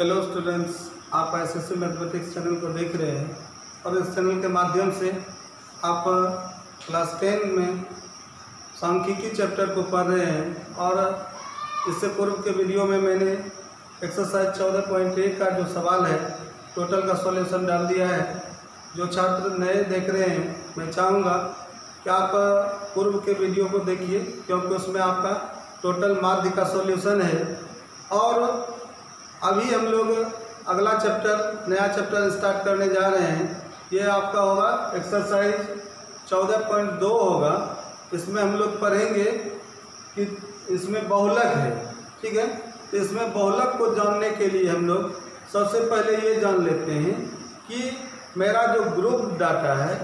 Hello students, आप SSC mathematics channel को देख रहे हैं और इस चैनल के माध्यम से आप क्लास 10 में सांख्यिकी चैप्टर को पढ़ रहे हैं। और इससे पूर्व के वीडियो में मैंने एक्सरसाइज 14.1 का जो सवाल है टोटल का सॉल्यूशन डाल दिया है। जो छात्र नए देख रहे हैं, मैं चाहूँगा कि आप पूर्व के वीडियो को देखिए, क्योंकि उसमें आपका टोटल माध्य का सॉल्यूशन है। और अभी हम लोग अगला चैप्टर, नया चैप्टर स्टार्ट करने जा रहे हैं। ये आपका होगा एक्सरसाइज 14.2 होगा। इसमें हम लोग पढ़ेंगे कि इसमें बहुलक है, ठीक है। तो इसमें बहुलक को जानने के लिए हम लोग सबसे पहले ये जान लेते हैं कि मेरा जो ग्रुप डाटा है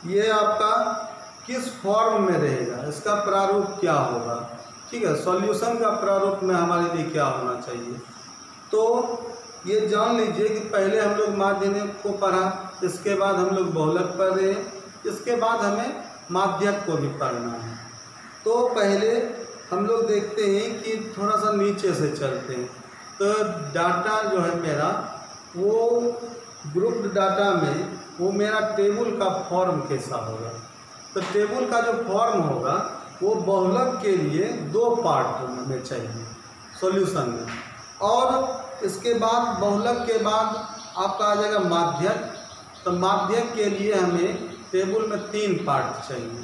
ये आपका किस फॉर्म में रहेगा, इसका प्रारूप क्या होगा, ठीक है। सॉल्यूशन का प्रारूप में हमारे लिए क्या होना चाहिए। तो ये जान लीजिए कि पहले हम लोग माध्यक को पढ़ा, इसके बाद हम लोग बहुलक पढ़ रहे हैं, इसके बाद हमें माध्यक को भी पढ़ना है। तो पहले हम लोग देखते हैं कि थोड़ा सा नीचे से चलते हैं। तो डाटा जो है मेरा, वो ग्रुप डाटा में वो मेरा टेबल का फॉर्म कैसा होगा। तो टेबल का जो फॉर्म होगा वो बहुलक के लिए 2 पार्ट में चाहिए सॉल्यूशन में। और इसके बाद बहुलक के बाद आपका आ जाएगा माध्यक। तो माध्यक के लिए हमें टेबल में 3 पार्ट चाहिए।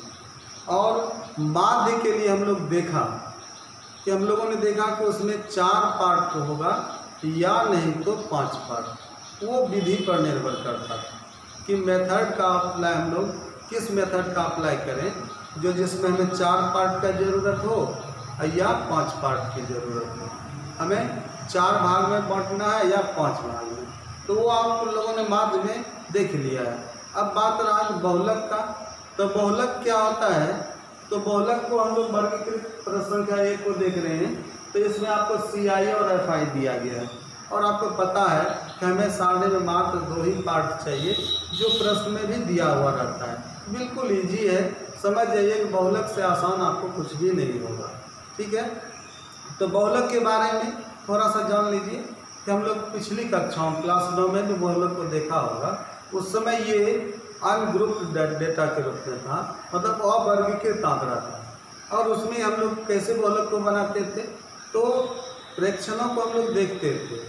और माध्य के लिए हम लोग देखा कि हम लोगों ने देखा कि उसमें 4 पार्ट होगा या नहीं तो 5 पार्ट। वो विधि पर निर्भर करता है कि मेथड का अप्लाई, हम लोग किस मेथड का अप्लाई करें, जो जिसमें हमें 4 पार्ट का ज़रूरत हो या 5 पार्ट की ज़रूरत हो। हमें 4 भाग में बांटना है या 5 भाग में, तो वो आप लोगों ने माध्य में देख लिया है। अब बात रहा बहुलक का। तो बहुलक क्या होता है, तो बहुलक को हम लोग वर्गीकृत प्रश्न संख्या 1 को देख रहे हैं। तो इसमें आपको CI और FI दिया गया है और आपको पता है कि हमें सारणी में मात्र 2 ही पार्ट चाहिए, जो प्रश्न में भी दिया हुआ रहता है। बिल्कुल ईजी है, समझ जाइए कि बहुलक से आसान आपको कुछ भी नहीं होगा, ठीक है। तो बहुलक के बारे में थोड़ा सा जान लीजिए कि हम लोग पिछली कक्षाओं क्लास 9 में भी बहुलक को देखा होगा। उस समय ये अनग्रुप्ड डेटा के रूप में था, मतलब अवर्गीकृत आंकड़ा था। और उसमें हम लोग कैसे बहुलक को बनाते थे, तो प्रेक्षणों को हम लोग देखते थे,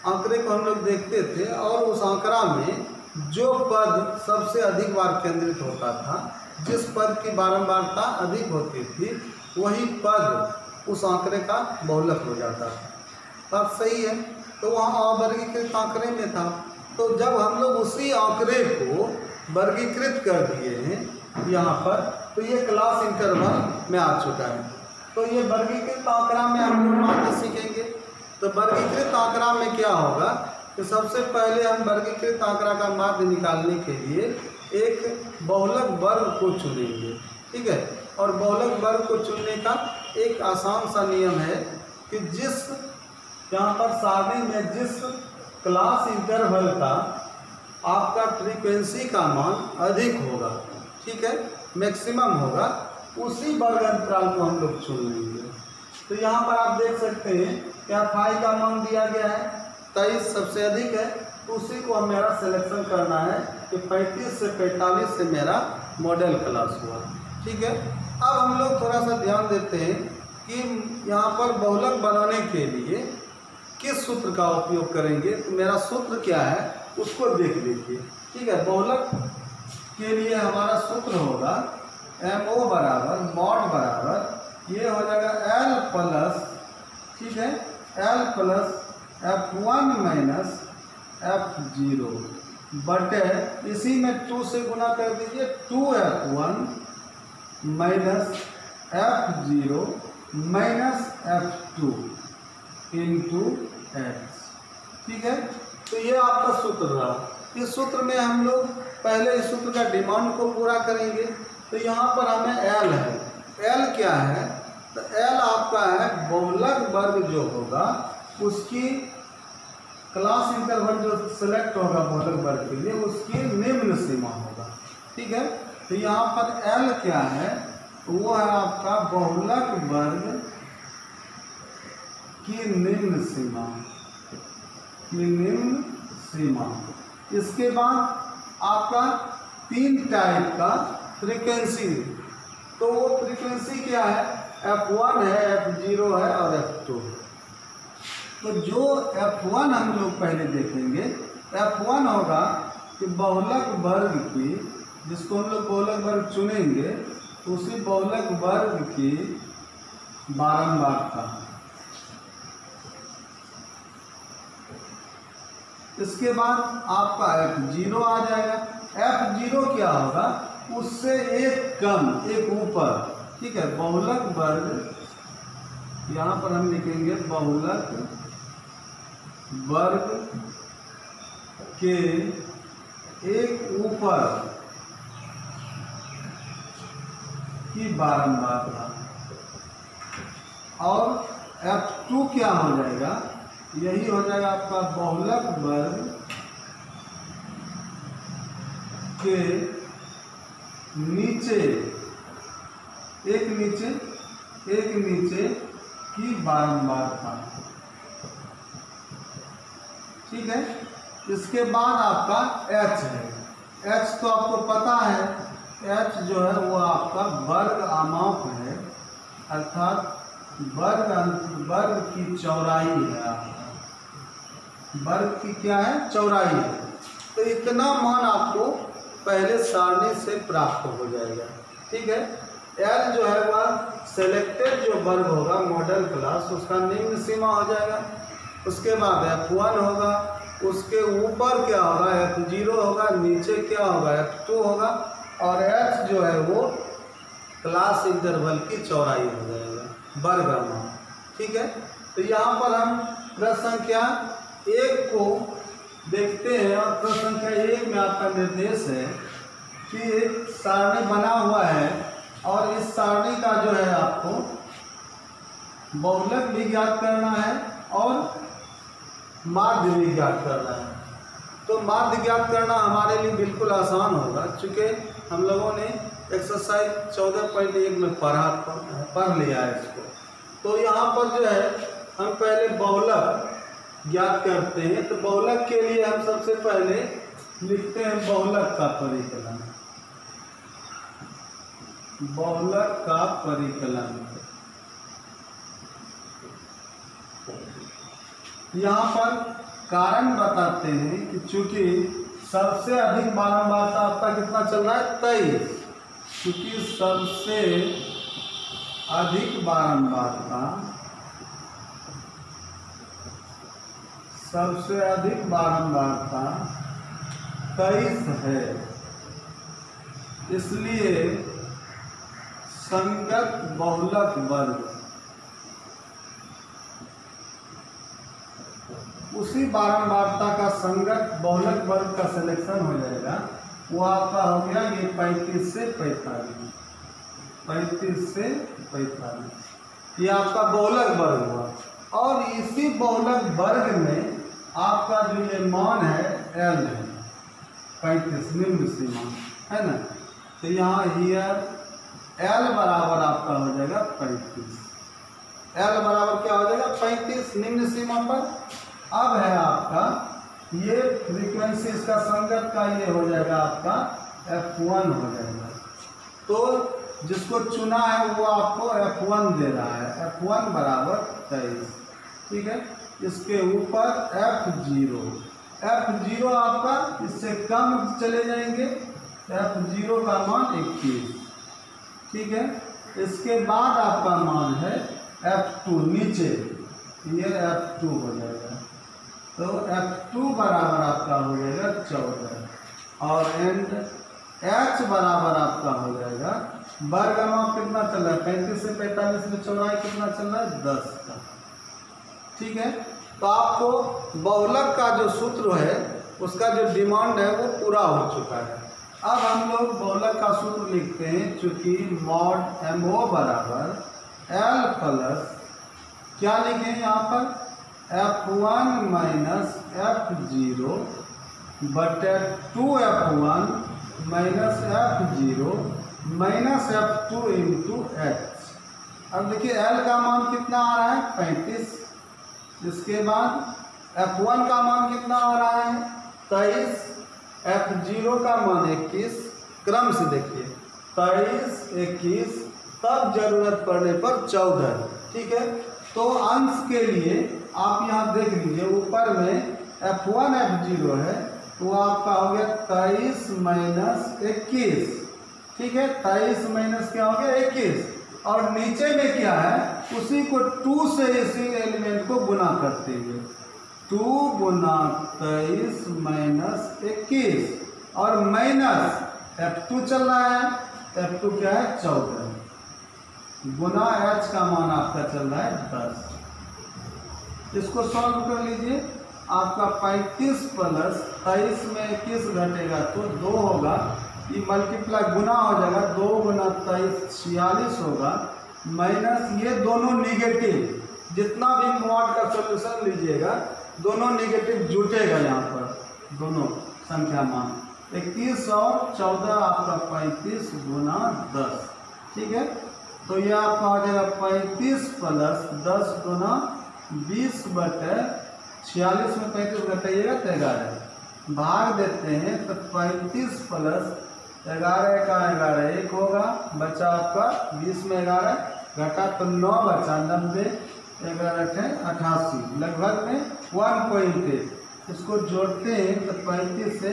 आंकड़े को हम लोग देखते थे, और उस आंकड़ा में जो पद सबसे अधिक बार केंद्रित होता था, जिस पद की बारंबारता अधिक होती थी, वही पद उस आंकड़े का बहुलक हो जाता था। बात सही है। तो वहाँ अवर्गीकृत आंकड़े में था। तो जब हम लोग उसी आंकड़े को वर्गीकृत कर दिए हैं यहाँ पर, तो ये क्लास इंटरवल में आ चुका है। तो ये वर्गीकृत आंकड़ा में हम लोग माध्य सीखेंगे। तो वर्गीकृत आंकड़ा में क्या होगा कि सबसे पहले हम वर्गीकृत आंकड़ा का माध्य निकालने के लिए एक बहुलक वर्ग को चुनेंगे, ठीक है। और बहुलक वर्ग को चुनने का एक आसान सा नियम है कि जिस यहाँ पर सारणी में जिस क्लास इंटरवल का आपका फ्रीक्वेंसी का मान अधिक होगा, ठीक है, मैक्सिमम होगा, उसी वर्ग अंतराल को हम लोग चुन लेंगे। तो यहाँ पर आप देख सकते हैं कि FI का मान दिया गया है 23 सबसे अधिक है, तो उसी को हम मेरा सिलेक्शन करना है कि 35 से 45 से मेरा मॉडल क्लास हुआ, ठीक है। अब हम लोग थोड़ा सा ध्यान देते हैं कि यहाँ पर बहुलक बनाने के लिए किस सूत्र का उपयोग करेंगे। तो मेरा सूत्र क्या है उसको देख लीजिए, ठीक है। बहुलक के लिए हमारा सूत्र होगा MO बराबर मॉड बराबर ये हो जाएगा L प्लस, ठीक है, L plus F1 minus F0 बटे इसी में 2 से गुना कर दीजिए, 2F1 minus F0 minus F2 into X, ठीक है। तो ये आपका सूत्र रहा। इस सूत्र में हम लोग पहले इस सूत्र का डिमांड को पूरा करेंगे। तो यहाँ पर हमें L है, L क्या है, तो L आपका है बहुलक वर्ग जो होगा उसकी क्लास इंटरवल जो सिलेक्ट होगा बहुलक वर्ग के लिए, उसकी निम्न सीमा होगा, ठीक है। तो यहाँ पर L क्या है, वो है आपका बहुलक वर्ग की निम्न सीमा। की निम्न सीमा। इसके बाद आपका 3 टाइप का फ्रीक्वेंसी, तो वो फ्रीक्वेंसी क्या है, F1 है, F0 है और F2। तो जो F1 हम लोग पहले देखेंगे, F1 होगा कि बहुलक वर्ग की, जिसको हम लोग बहुलक वर्ग चुनेंगे, उसी बहुलक वर्ग की बारंबारता। इसके बाद आपका F0 आ जाएगा। F0 क्या होगा, उससे एक कम, एक ऊपर, ठीक है। बहुलक वर्ग, यहाँ पर हम लिखेंगे बहुलक वर्ग के एक ऊपर की बारंबारता। और F2 क्या हो जाएगा, यही हो जाएगा आपका बहुलक वर्ग के नीचे, एक नीचे की बारंबारता, ठीक है। इसके बाद आपका H है। H तो आपको पता है, H जो है वो आपका वर्ग आमाप है, अर्थात वर्ग की चौड़ाई है आपका, वर्ग की क्या है, चौड़ाई है। तो इतना मान आपको पहले सारणी से प्राप्त हो जाएगा, ठीक है। L जो है वह सेलेक्टेड जो वर्ग होगा मॉडल क्लास, उसका निम्न सीमा हो जाएगा। उसके बाद F1 होगा, उसके ऊपर क्या होगा, F0 होगा, नीचे क्या होगा, F2 होगा, और H जो है वो क्लास इंटरवल की चौड़ाई हो जाएगा, वर्ग आमाप, ठीक है। तो यहाँ पर हम प्रश्न संख्या 1 को देखते हैं, और प्रश्न संख्या 1 में आपका निर्देश है कि एक सारणी बना हुआ है, और इस सारणी का जो है आपको बहुलक भी ज्ञात करना है और माध्य भी ज्ञात करना है। तो माध्य ज्ञात करना हमारे लिए बिल्कुल आसान होगा, चूँकि हम लोगों ने एक्सरसाइज 14.1 में पढ़ लिया है इसको। तो यहाँ पर जो है हम पहले बहुलक ज्ञात करते हैं। तो बहुलक के लिए हम सबसे पहले लिखते हैं बहुलक का परिकलन, बहुलक का परिकलन। यहाँ पर कारण बताते हैं कि चूंकि सबसे अधिक बारंबारता आपका कितना चल रहा है, 23, क्योंकि सबसे अधिक बारंबारता 23 है, इसलिए संगत बहुलक वर्ग उसी बारंबारता का संगत बहुलक वर्ग का सिलेक्शन हो जाएगा। वो आपका हो गया ये 35 से 45, 35 से 45, ये आपका बहुलक वर्ग हुआ। और इसी बहुलक वर्ग में आपका जो ये मान है L है 35, निम्न सीमा है ना। तो यहाँ हियर L बराबर आपका हो जाएगा 35, L बराबर क्या हो जाएगा 35 निम्न सीमा पर। अब है आपका ये फ्रीक्वेंसी, इसका संगत का ये हो जाएगा आपका F1 हो जाएगा। तो जिसको चुना है वो आपको F1 दे रहा है, F1 बराबर 23, ठीक है। इसके ऊपर F0 आपका इससे कम चले जाएंगे, F0 का मान 21, ठीक है। इसके बाद आपका मान है F2 नीचे, ये F2 हो जाएगा। तो F2 बराबर आपका हो जाएगा 14, और एंड H बराबर आपका हो जाएगा वर्ग आमाप कितना चल रहा है, 35 से 45 में चौड़ाई कितना चल रहा है, 10 का, ठीक है। तो आपको बहुलक का जो सूत्र है उसका जो डिमांड है वो पूरा हो चुका है। अब हम लोग बहुलक का सूत्र लिखते हैं, चूँकि मॉड MO बराबर L प्लस क्या लिखें यहाँ पर F1 माइनस F0 बटे 2F1 minus F0 minus F2 into H। अब देखिए L का मान कितना आ रहा है 35, इसके बाद F1 का मान कितना आ रहा है 23, F0 का मान 21, क्रम से देखिए 23, 21, तब जरूरत पड़ने पर 14। ठीक है, तो अंश के लिए आप यहाँ देख लीजिए, ऊपर में F1 F0 है, तो आपका हो गया 23 माइनस 21। ठीक है, 23 माइनस क्या हो गया 21, और नीचे में क्या है, उसी को 2 से इसी एलिमेंट को गुना करते हुए 2 गुना 23 माइनस 21, और माइनस F2 चल रहा है, F2 क्या है 14, गुना H का मान आपका चल रहा है 10। इसको सॉल्व कर लीजिए, आपका 35 प्लस 23 में 21 घटेगा तो 2 होगा, ये मल्टीप्लाई गुना हो जाएगा, 2 गुना 23 46 होगा, माइनस ये दोनों निगेटिव, जितना भी मॉड का सॉल्यूशन लीजिएगा दोनों निगेटिव जुटेगा यहाँ पर, दोनों संख्या मान 21 और 14 आपका 35 गुना 10। ठीक है, तो ये आपका हो जाएगा 35 प्लस 10 गुना 20 बटे 46 में 35 घटाइएगा तो 11, भाग देते हैं तो 35 प्लस 11 का 11 1 होगा, बचा आपका 20 में 11 घटा तो 9 बचा, 90 11 88, लगभग में 1.8। इसको जोड़ते हैं तो 35 से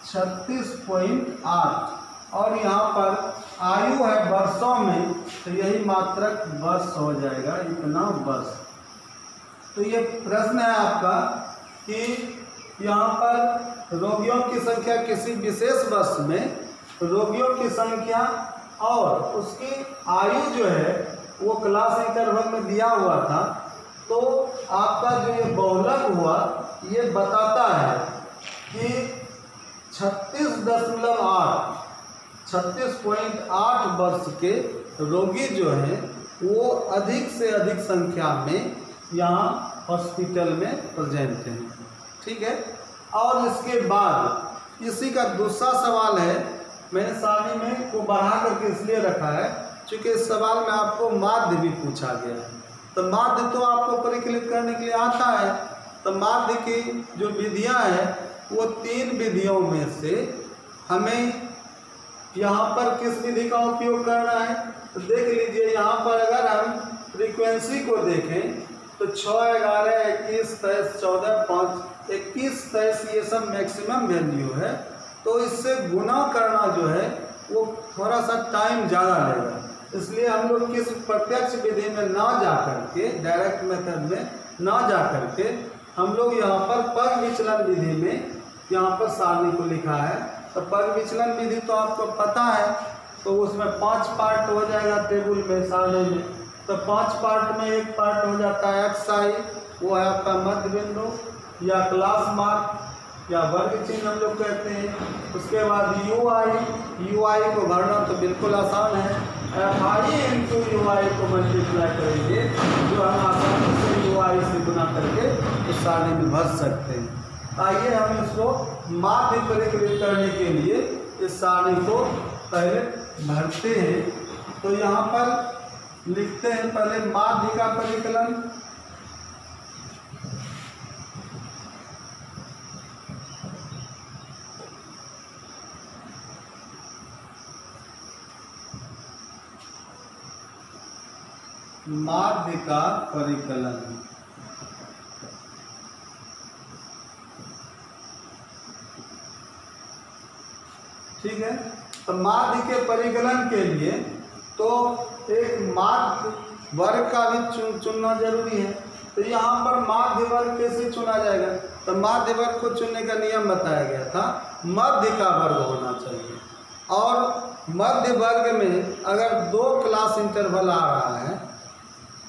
36.8, और यहाँ पर आयु है वर्षों में, तो यही मात्रक वर्ष हो जाएगा, इतना वर्ष। तो ये प्रश्न है आपका कि यहाँ पर रोगियों की संख्या किसी विशेष वर्ष में, रोगियों की संख्या और उसकी आयु जो है वो क्लास इंटरवल में दिया हुआ था, तो आपका जो ये बहुलक हुआ ये बताता है कि 36.8 वर्ष के रोगी जो हैं वो अधिक से अधिक संख्या में यहाँ हॉस्पिटल में प्रेजेंट हैं। ठीक है, और इसके बाद इसी का दूसरा सवाल है, मैंने सारणी में को बढ़ा करके इसलिए रखा है क्योंकि इस सवाल में आपको माध्य भी पूछा गया है, तो माध्य तो आपको परिकलित करने के लिए आता है, तो माध्य की जो विधियां हैं वो 3 विधियों में से हमें यहाँ पर किस विधि का उपयोग करना है, तो देख लीजिए यहाँ पर अगर हम फ्रीक्वेंसी को देखें तो 6, 11, 21, 23, 14, 5, 21, 23 ये सब मैक्सिमम वैल्यू है, तो इससे गुना करना जो है वो थोड़ा सा टाइम ज़्यादा लेगा, इसलिए हम लोग किस प्रत्यक्ष विधि में ना जा करके, डायरेक्ट मेथड में ना जा करके हम लोग यहाँ पर पग विचलन विधि में यहाँ पर सारणी को लिखा है। तो पग विचलन विधि तो आपको पता है, तो उसमें 5 पार्ट हो जाएगा टेबल में, सारणी में, तो 5 पार्ट में एक पार्ट हो जाता है XI, वो है आपका मध्य बिंदु या क्लास मार्क या वर्ग चिन्ह हम लोग कहते हैं। उसके बाद UI को भरना तो बिल्कुल आसान है, FI इंटू UI को मल्टीप्लाई करेंगे, जो हम आसानी से UI से गुना करके इस सारणी में भर सकते हैं। आइए हम इसको माध्य परिकलित करने के लिए इस सारणी को पहले भरते हैं। तो यहाँ पर लिखते हैं पहले माध्य का परिकलन, माध्य का परिकलन। ठीक है, तो माध्य के परिकलन के लिए तो एक माध्य वर्ग का भी चुनना जरूरी है। तो यहाँ पर माध्य वर्ग कैसे चुना जाएगा, तो माध्य वर्ग को चुनने का नियम बताया गया था, मध्य का वर्ग होना चाहिए, और मध्य वर्ग में अगर 2 क्लास इंटरवल आ रहा है,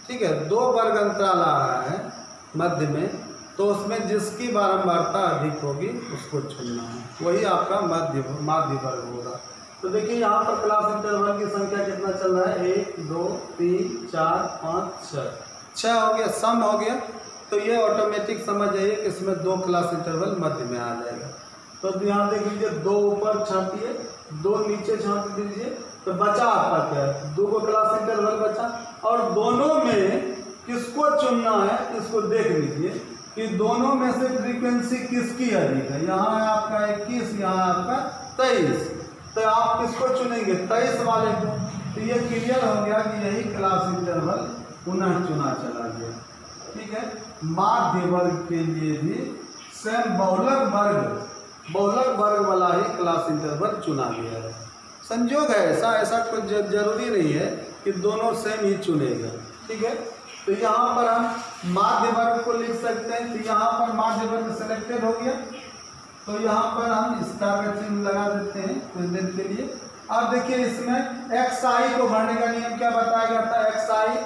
ठीक है, 2 वर्ग अंतराल आ रहा है मध्य में, तो उसमें जिसकी बारंबारता अधिक होगी उसको चुनना है, वही आपका माध्य वर्ग होगा। तो देखिए यहाँ पर क्लास इंटरवल की संख्या कितना चल रहा है, 1 2 3 4 5 6 हो गया, सम हो गया। तो ये ऑटोमेटिक समझ जाइए कि इसमें 2 क्लास इंटरवल मध्य में आ जाएगा। तो यहाँ देख लीजिए, 2 ऊपर छापिए, 2 नीचे छाप दीजिए, तो बचा आपका क्या है, 2 क्लास इंटरवल बचा, और दोनों में किसको चुनना है इसको देख लीजिए। कि दोनों में से फ्रीक्वेंसी किसकी अधिक है। यहाँ है आपका 21, यहाँ है आपका 23, तो आप किसको चुनेंगे, 23 वाले को। तो ये क्लियर हो गया कि यही क्लास इंटरवल पुनः चुना चला गया। ठीक है, माध्य वर्ग के लिए भी सेम बहुलक वर्ग वाला ही क्लास इंटरवल चुना गया है। संयोग है ऐसा कोई जरूरी नहीं है कि दोनों सेम ही चुनेगा। ठीक है, तो यहाँ पर हम माध्य वर्ग को लिख सकते हैं। तो यहाँ पर माध्य वर्ग सिलेक्टेड हो गया, तो यहाँ पर हम स्टार का चिन्ह लगा देते हैं कुछ देर के लिए। अब देखिए इसमें xi को भरने का नियम क्या बताया गया था। xi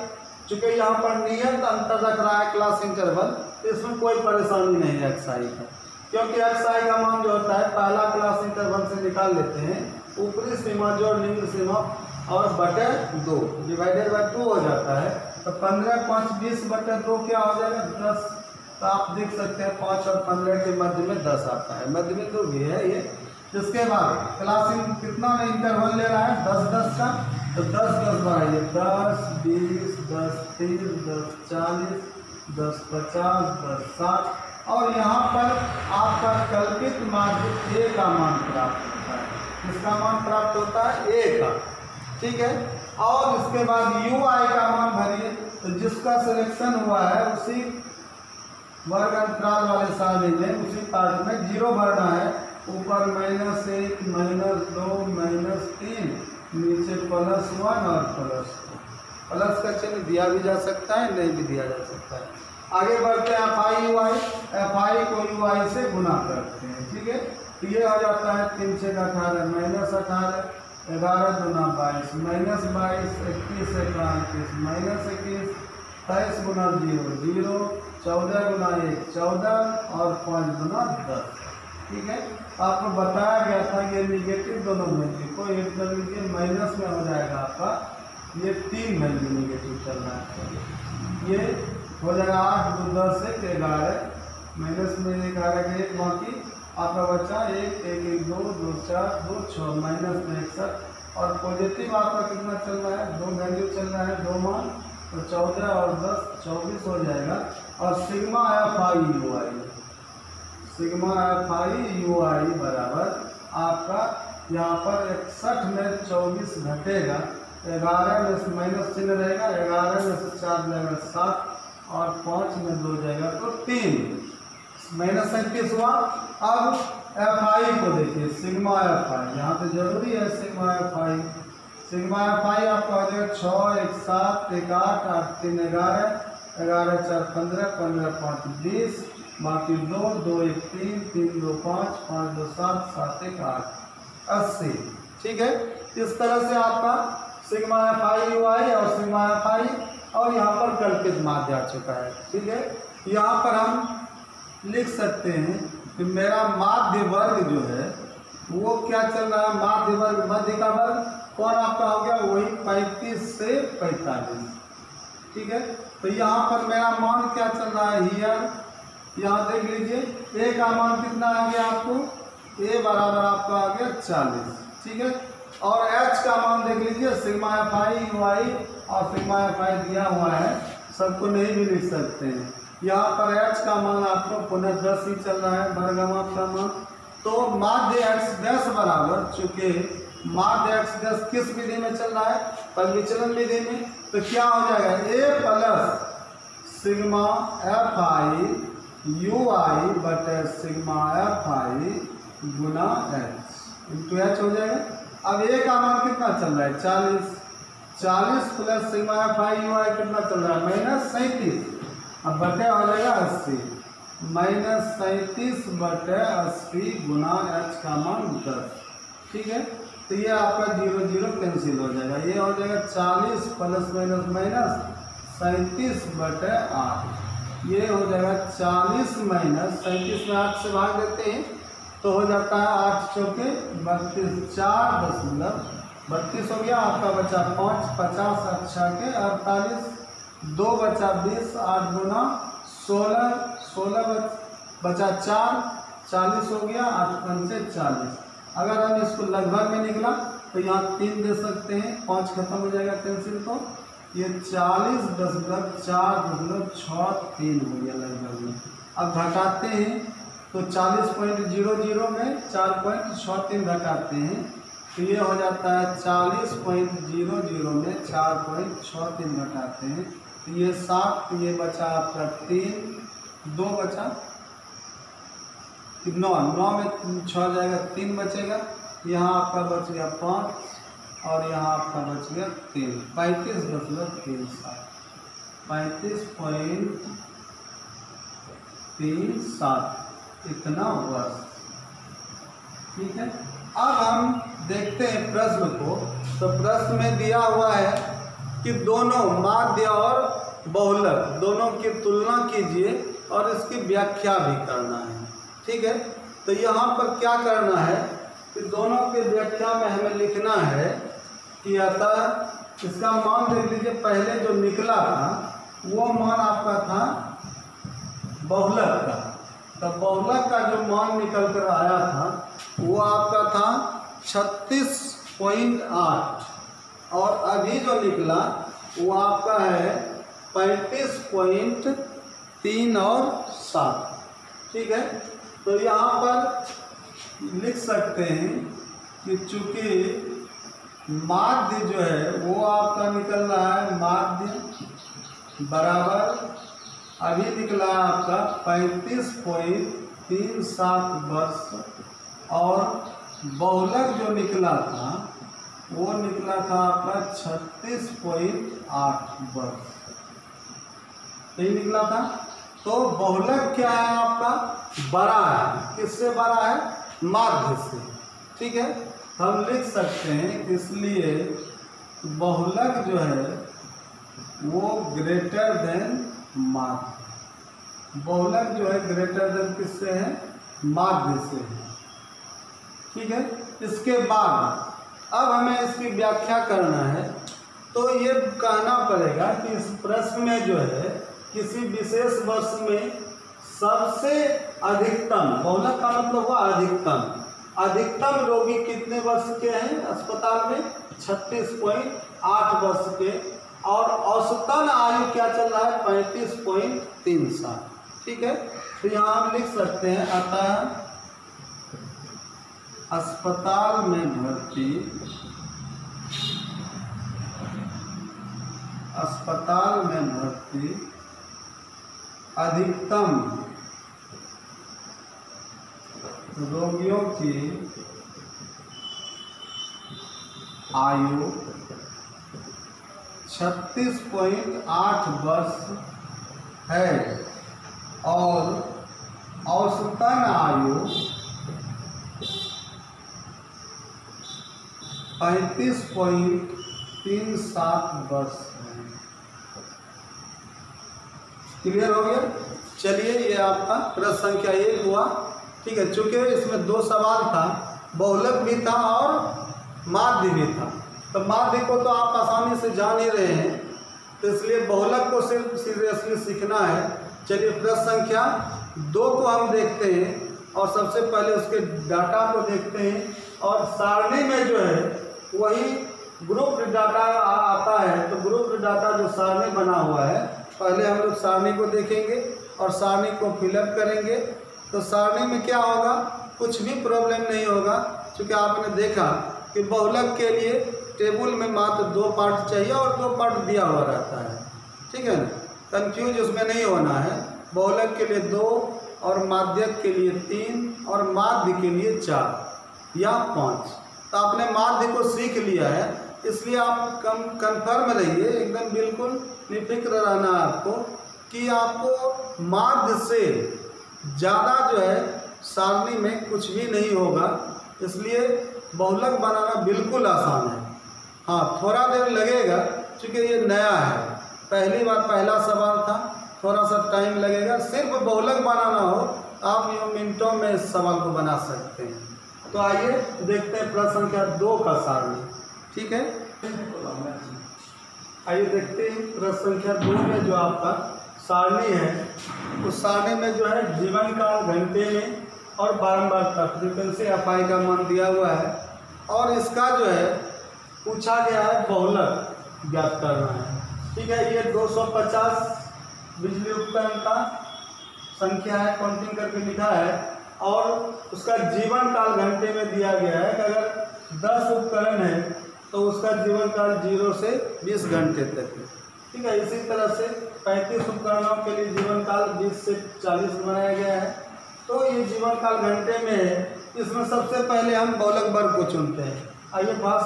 चूंकि यहाँ पर नियत अंतर रख रहा है क्लास इंटरवल, तो इसमें कोई परेशानी नहीं है xi का, क्योंकि xi का मान जो होता है पहला क्लास इंटरवल से निकाल लेते हैं, ऊपरी सीमा जो निम्न सीमा और बटे 2 डिवाइडेड बाय 2 हो जाता है। तो 15 5 20 बटे 2 क्या हो जाएगा 10। तो आप देख सकते हैं 5 और 15 के मध्य में 10 आता है, मध्य में 2 भी है ये। इसके बाद क्लास कितना इंटरवल ले रहा है 10 10 का, तो 10 10 बढ़ाइए 10 20 10 30 10 40 10 50 10 60, और यहाँ पर आपका कल्पित माध्य ए का मान प्राप्त होता है। इसका मान प्राप्त होता है ए का। ठीक है, और इसके बाद UI का मान भरिए। तो जिसका सिलेक्शन हुआ है उसी वर्ग अंतराल वाले सारणी में उसी पार्ट में 0 भरना है। ऊपर -1 -2 -3, नीचे +1 और +2। प्लस का चिन्ह दिया भी जा सकता है, नहीं भी दिया जा सकता है। आगे बढ़ते हैं FI UI। FI को UI से गुना करते हैं। ठीक है, तो ये हो जाता है 3 × 6 = 18 -18 11 × 2 22 -22 21 × 21 -21 23 × 0 0 14 × 1 14 और 5 × 10। ठीक है, आपको बताया गया था ये निगेटिव दोनों में थे, कोई एक कर लीजिए, माइनस में हो जाएगा आपका ये 3 वैल्यू निगेटिव चलना है। ये हो जाएगा 8 2 10 1 11 माइनस में 11 के 1 बाकी आपका बचा 1 1 1 2 2 4 2 6 माइनस में 61, और पॉजिटिव आपका कितना चल रहा है 2 वैल्यू चल रहा है 2 मान, तो 14 और 10 24 हो जाएगा। और सिग्मा FI UI बराबर आपका यहाँ पर 61 में 24 घटेगा, 11 में से माइनस चिन्ह रहेगा, 11 में से 4 जाएगा 7 और 5 में 2 जाएगा तो 3 -37 हुआ। अब FI को देखिए सिग्मा FI, यहाँ पे जरूरी है सिग्मा FI आपका हो जाएगा 6 1 7 1 8 8 3 11 11 4 15 15 5 20 बाकी 2 2 1 3 3 2 5 5 2 7 7 1 8 80। ठीक है, इस तरह से आपका सिग्मा FI UI और सिग्मा FI और यहाँ पर कल्पित माध्य आ चुका है। ठीक है, यहाँ पर हम लिख सकते हैं कि मेरा माध्य वर्ग जो है वो क्या चल रहा है, माध्य वर्ग मध्य का वर्ग कौन आपका हो गया वही 35 से 45। ठीक है, तो यहाँ पर मेरा मान क्या चल रहा है हियर, यहाँ देख लीजिए ए का मान कितना आ गया आपको, ए बराबर आपको आ गया 40। ठीक है, और एच का मान देख लीजिए सिग्मा FI UI और सिग्मा FI दिया हुआ है, सबको नहीं भी लिख सकते हैं। यहाँ पर एच का मान आपको पुनः 10 ही चल रहा है वर्गमाप का मान। तो माध्य x' बराबर, चूंकि माध्य x' किस विधि में चल रहा है परिविचलन विधि में, तो क्या हो जाएगा a plus sigma FI UI बटे सिग्मा FI गुना h इंटू h हो जाएगा। अब a का मान कितना चल रहा है 40 प्लस सिग्मा FI UI कितना चल रहा है -37, अब बटे हो जाएगा 80 -37 बटे 80 गुना h का मान 10। ठीक है, तो ये आपका 0 0 कैंसिल हो जाएगा, ये हो जाएगा 40 प्लस माइनस माइनस 37 बटे 8, ये हो जाएगा 40 माइनस 37 में 8 से भाग देते हैं तो हो जाता है 8 चौके 32 4 32 हो गया आपका, बचा 5 50 अच्छा के 48 2 बचा 20 8 गुना 16 बचा 4 40 हो गया 8 पंचे 40। अगर हम इसको लगभग में निकला तो यहाँ 3 दे सकते हैं, 5 खत्म हो जाएगा कैंसिल, तो ये 40.4.63 हो गया लगभग में। अब घटाते हैं तो 40.00 में 4.63 घटाते हैं तो ये हो जाता है 40.00 में 4.63 घटाते हैं तो ये 7, ये बचा आपका 3, 2 बचा 9 में 6 जाएगा, 3 बचेगा, यहाँ आपका बच गया 5 और यहाँ आपका बच गया 3, 35.37 35.37 इतना वर्ष। ठीक है, अब हम देखते हैं प्रश्न को। तो प्रश्न में दिया हुआ है कि दोनों माध्य और बहुलक दोनों की तुलना कीजिए और इसकी व्याख्या भी करना है। ठीक है, तो यहाँ पर क्या करना है कि दोनों की व्याख्या में हमें लिखना है कि अतः इसका मान देख लीजिए। पहले जो निकला था वो मान आपका था बहुलक का, तो बहुलक का जो मान निकल कर आया था वो आपका था 36.8 और अभी जो निकला वो आपका है 35.3 और 7। ठीक है, तो यहाँ पर लिख सकते हैं कि चूँकि माध्य जो है वो आपका निकल रहा है, माध्य बराबर अभी निकला है आपका 35.37 वर्ष और बहुलक जो निकला था वो निकला था आपका 36.8 वर्ष। यही निकला था। तो बहुलक क्या है आपका? बड़ा है। किससे बड़ा है? माध्य से। ठीक है, हम लिख सकते हैं इसलिए बहुलक जो है वो ग्रेटर देन माध्य। बहुलक जो है ग्रेटर देन किससे है? माध्य से है। ठीक है, इसके बाद अब हमें इसकी व्याख्या करना है। तो ये कहना पड़ेगा कि इस प्रश्न में जो है किसी विशेष वर्ष में सबसे अधिकतम, बहुलक का मतलब हुआ अधिकतम रोगी कितने वर्ष के हैं अस्पताल में? 36.8 वर्ष के, और औसतन आयु क्या चल रहा है? 35.3 साल। ठीक है, तो यहाँ हम लिख सकते हैं अतः अस्पताल में भर्ती अधिकतम रोगियों की आयु 36.8 वर्ष है और औसतन आयु 35.37 वर्ष है। क्लियर हो गया? चलिए, ये आपका प्रश्न संख्या 1 हुआ। ठीक है, चूंकि इसमें 2 सवाल था, बहुलक भी था और माध्य भी था। तो माध्य को तो आप आसानी से जान ही रहे हैं, तो इसलिए बहुलक को सिर्फ सीरियसली सीखना है। चलिए, प्रश्न संख्या 2 को हम देखते हैं और सबसे पहले उसके डाटा को देखते हैं। और सारणी में जो है वही ग्रुप डाटा आता है। तो ग्रुप डाटा जो सारणी बना हुआ है, पहले हम लोग सारणी को देखेंगे और सारणी को फिलअप करेंगे। तो सारणी में क्या होगा? कुछ भी प्रॉब्लम नहीं होगा, क्योंकि आपने देखा कि बहुलक के लिए टेबल में मात्र 2 पार्ट चाहिए और 2 पार्ट दिया हुआ रहता है। ठीक है ना, कंफ्यूज उसमें नहीं होना है। बहुलक के लिए 2 और माध्यक के लिए 3 और माध्य के लिए 4 या 5। तो आपने माध्य को सीख लिया है, इसलिए आप कन्फर्म रहिए, एकदम बिल्कुल निफिक्र रहना है आपको कि आपको माध्य से ज़्यादा जो है सारणी में कुछ भी नहीं होगा। इसलिए बहुलक बनाना बिल्कुल आसान है। हाँ, थोड़ा देर लगेगा क्योंकि ये नया है, पहली बार पहला सवाल था, थोड़ा सा टाइम लगेगा। सिर्फ बहुलक बनाना हो आप यूँ मिनटों में इस सवाल को बना सकते हैं। तो आइए देखते हैं प्रश्न संख्या 2 का सारणी। ठीक है, आइए देखते हैं प्रश्न संख्या 2 में जो आपका सारणी है, उस सारणी में जो है जीवन काल घंटे में और बारंबारता फ्रीक्वेंसी एफआई का मान दिया हुआ है और इसका जो है पूछा गया है बहुलक ज्ञात करना है। ठीक है, ये 250 बिजली उपकरण का संख्या है, काउंटिंग करके लिखा है, और उसका जीवन काल घंटे में दिया गया है कि अगर 10 उपकरण है तो उसका जीवन काल 0 से 20 घंटे तक है। ठीक है, इसी तरह से 35 उपकरणों के लिए जीवन काल 20 से 40 बनाया गया है। तो ये जीवन काल घंटे में है। इसमें सबसे पहले हम बहुलक वर्ग को चुनते हैं। आइए पास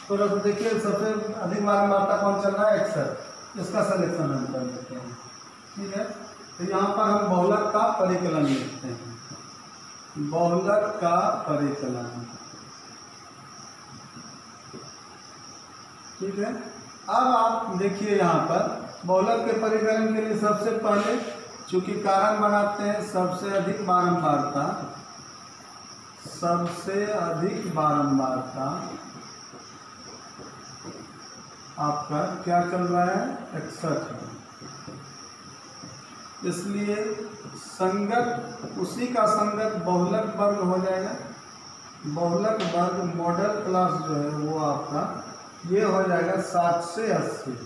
थोड़ा सा देखिए, सबसे अधिक बारंबारता कौन चल रहा है, 61। इसका सिलेक्शन हम कर देते हैं। ठीक है, तो यहाँ पर हम बहुलक का परिकलन लिखते हैं, बहुलक का परिकलन। ठीक है, अब आप देखिए यहाँ पर बहुलक के परिकलन के लिए सबसे पहले चूंकि कारण बनाते हैं, सबसे अधिक बारंबारता, सबसे अधिक बारंबारता आपका क्या चल रहा है, 61 है। इसलिए संगत उसी का संगत बहुलक वर्ग हो जाएगा। बहुलक वर्ग मॉडल क्लास जो है वो आपका ये हो जाएगा 7 से 80,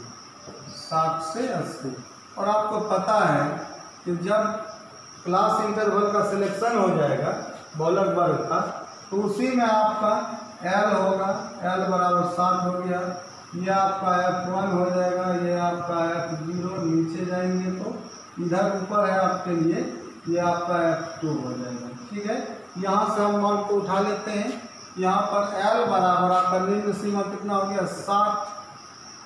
7 से 80। और आपको पता है कि जब क्लास इंटरवल का सिलेक्शन हो जाएगा बहुलक वर्ग का, तो उसी में आपका L होगा, L बराबर 7 हो गया। ये आपका F1 हो जाएगा, ये आपका F0, नीचे जाएंगे तो इधर ऊपर है आपके लिए, ये आपका F2 हो जाएगा। ठीक है, यहाँ से हम मान को उठा लेते हैं। यहाँ पर L बराबर आपका निम्न सीमा कितना हो गया, 60,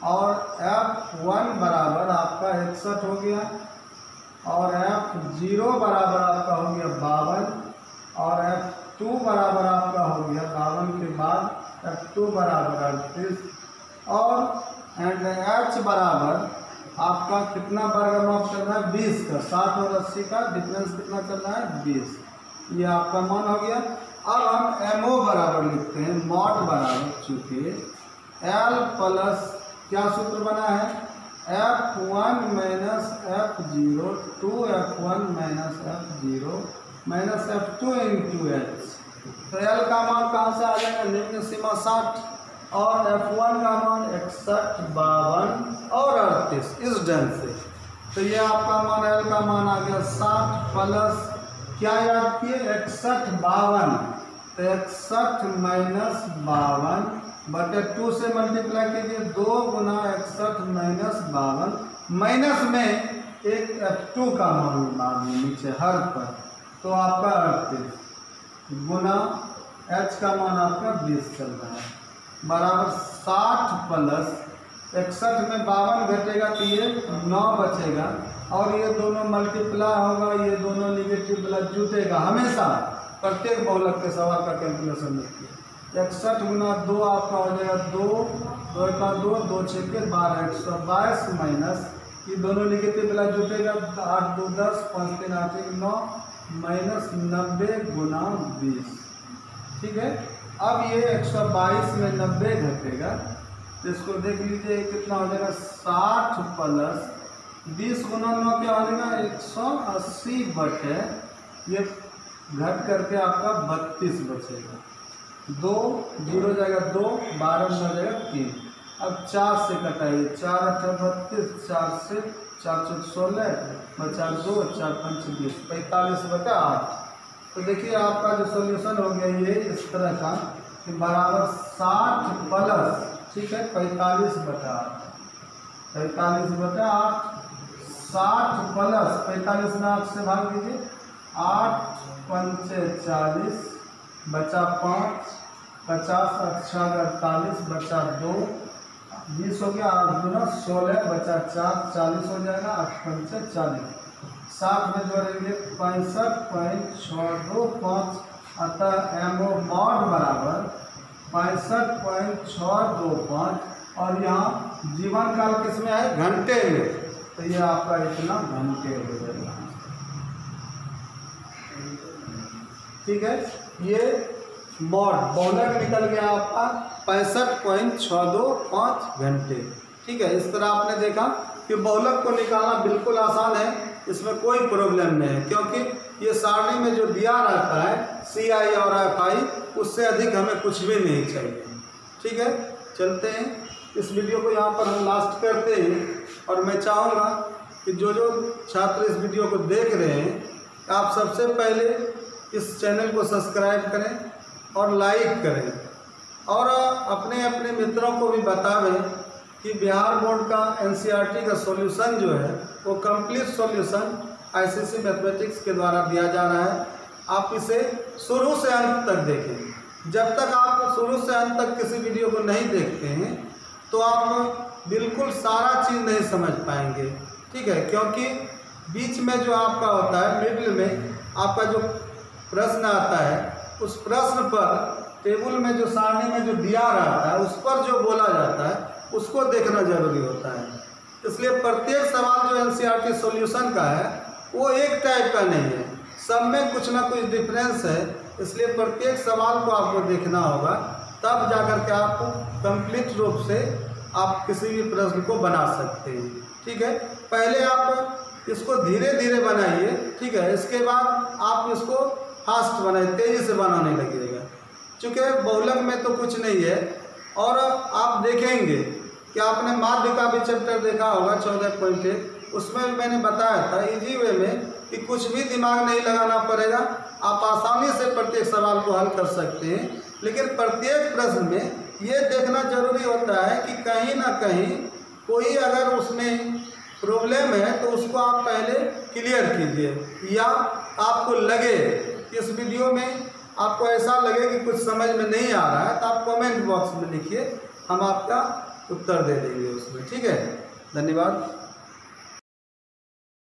और F1 बराबर आपका 61 हो गया, और F0 बराबर आपका हो गया 52, और F2 बराबर आपका हो गया 52 के बाद F2 बराबर 38, और H बराबर आपका कितना वर्ग माप चल रहा है, 20 का। 60 और 80 का डिफरेंस कितना चल रहा है, 20। ये आपका मान हो गया। अब हम MO बराबर लिखते हैं, मॉड बराबर, चूँकि L प्लस क्या सूत्र बना है, F1 minus F0 2F1 minus F0 minus F2 into H। तो L का मान कहाँ से आ जाएगा, निम्न सीमा 60, और F1 का मान 61, 52 और 38, इस ढंग से। तो ये आपका मान L का मान आ गया 60 प्लस क्या याद किए, 61, 52, तो 61 माइनस 52 बटे 2 से मल्टीप्लाई कीजिए, 2 गुना 61 माइनस 52, माइनस में एक F2 का मान नीचे हर पर, तो आपका 38 गुना H का मान आपका 20 चल रहा है, बराबर 60 प्लस 61 में 52 घटेगा तो ये 9 बचेगा, और ये दोनों मल्टीप्लाई होगा, ये दोनों निगेटिव प्लस जुटेगा हमेशा। प्रत्येक बहुलक के सवाल का कैलकुलेशन देखिए, 61 गुना 2 आपका हो जाएगा 2, 2 का 2, 2 6 के 12, 122 माइनस ये दोनों निगेटिव प्लस जुटेगा, 8 2 10, 5 3 8 1 9 माइनस 90 गुना 20। ठीक है, अब ये 122 में 90 घटेगा, तो इसको देख लीजिए कितना हो जाएगा, 60 प्लस 20 गुना 9 क्या हो जाएगा, 180 बटे ये घट करके आपका 32 बचेगा, 2 0 जाएगा 2, 12 में जाएगा 3। अब 4 से कटाइए, 4 8 32, 4 से 4 4 16 बचा 2, 4 5 20, 45 बटा 8। तो देखिए आपका जो सॉल्यूशन हो गया ये इस तरह का कि बराबर 60 प्लस, ठीक है, 45 बटा 8, 45 बटा 8, 60 प्लस 45 में 8 से भाग दीजिए, 8 पंचे 40 बचा 5, 50 अच्छा 48 बचा 2, 20 हो गया, 8 गुना 16 बचा 4, 40 हो जाएगा, 8 पंचे 40, 60 में जोड़ेंगे 65.625, अतः MO मॉड बराबर 65.625, और यहाँ जीवन काल किसमें है, घंटे में, तो ये आपका इतना घंटे हो जाएगा। ठीक है, ये मॉड बहुलक निकल गया आपका 65.625 घंटे। ठीक है, इस तरह आपने देखा कि बहुलक को निकालना बिल्कुल आसान है, इसमें कोई प्रॉब्लम नहीं है, क्योंकि ये सारणी में जो दिया रहता है CI और FI, उससे अधिक हमें कुछ भी नहीं चाहिए। ठीक है, चलते हैं, इस वीडियो को यहाँ पर हम लास्ट करते हैं, और मैं चाहूँगा कि जो जो छात्र इस वीडियो को देख रहे हैं आप सबसे पहले इस चैनल को सब्सक्राइब करें और लाइक करें और अपने अपने मित्रों को भी बतावें कि बिहार बोर्ड का एनसीईआरटी का सॉल्यूशन जो है वो कंप्लीट सॉल्यूशन आईसीएसई मैथमेटिक्स के द्वारा दिया जा रहा है। आप इसे शुरू से अंत तक देखें। जब तक आप शुरू से अंत तक किसी वीडियो को नहीं देखते हैं तो आप बिल्कुल सारा चीज़ नहीं समझ पाएंगे, ठीक है। क्योंकि बीच में जो आपका होता है, मिडिल में आपका जो प्रश्न आता है, उस प्रश्न पर टेबल में जो सारणी में जो दिया रहता है उस पर जो बोला जाता है उसको देखना जरूरी होता है। इसलिए प्रत्येक सवाल जो एनसीईआरटी सॉल्यूशन का है वो एक टाइप का नहीं है, सब में कुछ ना कुछ डिफरेंस है। इसलिए प्रत्येक सवाल को आपको देखना होगा, तब जाकर के आप कंप्लीट रूप से आप किसी भी प्रश्न को बना सकते हैं, ठीक है। पहले आप इसको धीरे धीरे बनाइए, ठीक है। इसके बाद आप इसको फास्ट बनाइए, तेज़ी से बनाने लगिएगा। चूँकि बहुलक में तो कुछ नहीं है। और आप देखेंगे कि आपने माध्य का भी चैप्टर देखा होगा 14.1, उसमें भी मैंने बताया था इजी वे में कि कुछ भी दिमाग नहीं लगाना पड़ेगा, आप आसानी से प्रत्येक सवाल को हल कर सकते हैं। लेकिन प्रत्येक प्रश्न में ये देखना जरूरी होता है कि कहीं ना कहीं कोई अगर उसमें प्रॉब्लम है तो उसको आप पहले क्लियर कीजिए, या आपको लगे कि इस वीडियो में आपको ऐसा लगे कि कुछ समझ में नहीं आ रहा है तो आप कमेंट बॉक्स में लिखिए, हम आपका उत्तर दे देंगे उसमें, ठीक है। धन्यवाद।